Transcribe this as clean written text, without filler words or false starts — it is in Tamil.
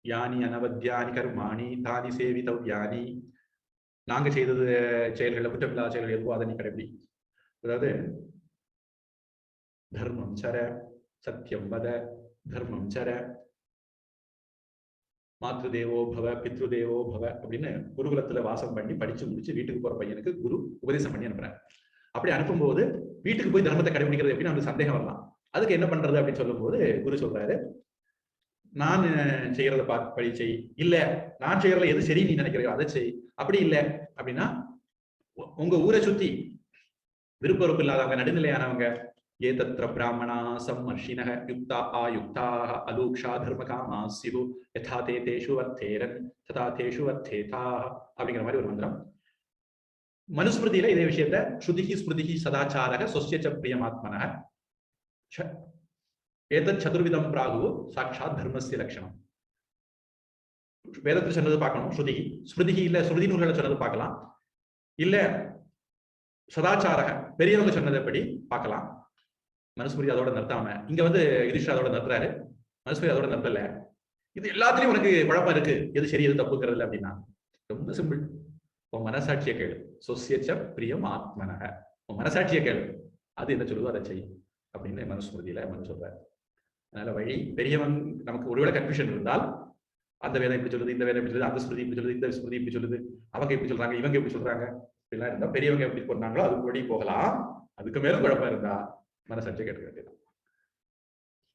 யானி அனவத்யானி கர்மாணி தானி சேவிதவ்யானி. நாங்க செய்தது செயல்கள் குற்றமில்லாத செயல்கள் எதுவோ அதை நீ கடைபிடி. அதாவது தர்மம் சர, சத்தியம் வத, தர்மம் சர, மாத்ருதேவோ பவ பித்ருதேவோ பவ அப்படின்னு குருகுலத்துல வாசம் பண்ணி படிச்சு முடிச்சு வீட்டுக்கு போற பையனுக்கு குரு உபதேசம் பண்ணி அனுப்புறாரு. அப்படி அனுப்பும்போது வீட்டுக்கு போய் தர்மத்தை கடைபிடிக்கிறது அப்படின்னு நமக்கு சந்தேகம் வரலாம். அதுக்கு என்ன பண்றது அப்படின்னு சொல்லும் போது குரு சொல்றாரு, நான் செய்யறத பார்த்து படி செய், இல்ல நான் செய்யறதுல எது சரி நீ நினைக்கிறையோ அதை செய். அப்படி இல்லை அப்படின்னா உங்க ஊரை சுத்தி விருப்பம் இல்லாதவங்க, நடுநிலையானவங்க, ஏதத்ர பிராமணா சம்மர்ஷினஹ யுக்தா ஆயுக்தாக அலூக்ஷா தர்மகாமா ஸ்யுஹு யதா தே தேஷு வர்த்தேரன் ததா தேஷு வர்த்தேதாஹ அப்படிங்கிற மாதிரி ஒரு மந்திரம். மனுஸ்மிருதியில இதே விஷயத்த ஸ்ருதிஹி ஸ்மிருதிஹி சதாச்சாரக சொஸ்ய ச பிரியமாத்மனஹ ஏதத் சதுர்விதம் பிராகு சாட்சாத் தர்மஸ்ய லட்சணம். வேதத்தில் சொன்னது பார்க்கணும் ஸ்ருதி, ஸ்மிருதிஹி இல்ல ஸ்ருதி நூல்களை சொன்னது பார்க்கலாம், இல்ல சதாச்சாரக பெரியவங்க சொன்னதைப்படி பார்க்கலாம். மனுஸ்மிருதி அதோட நிறுத்தாம இங்க யுதிஷ்டர் அதோட நிறுத்துறாரு, மனுஸ்மிருதி அதோட நிறுத்தல. இது எல்லாத்துலயும் உனக்கு குழப்பம் இருக்கு, எது சரி எது தப்புங்கிறது அப்படின்னா ரொம்ப சிம்பிள். உன் மனசாட்சியை கேளு. சொஸ்யச்ச பிரியம் ஆத்மனக, உன் மனசாட்சியை கேளு, அது என்ன சொல்லுதோ அதை செய் அப்படின்னு மனுஸ்மிருதியில மனு சொல்றாரு. அதனால வழி பெரியவன் நமக்கு ஒருவேளை கன்ஃபியூஷன் இருந்தால் அந்த வேதம் இப்படி சொல்லுது, இந்த வேதம் இப்படி சொல்லுது, அந்த ஸ்மிருதி இப்படி சொல்லுது, இந்த ஸ்மிருதி இப்படி சொல்லுது, அவங்க இப்படி சொல்றாங்க, இவங்க இப்படி சொல்றாங்க, இப்படிலாம் இருந்தா பெரியவங்க எப்படி சொன்னாங்களோ அதுக்கு வழி போகலாம். அதுக்கு மேலும் குழப்பம் இருந்தா மனசாட்சியை கேட்க வேண்டியதான்.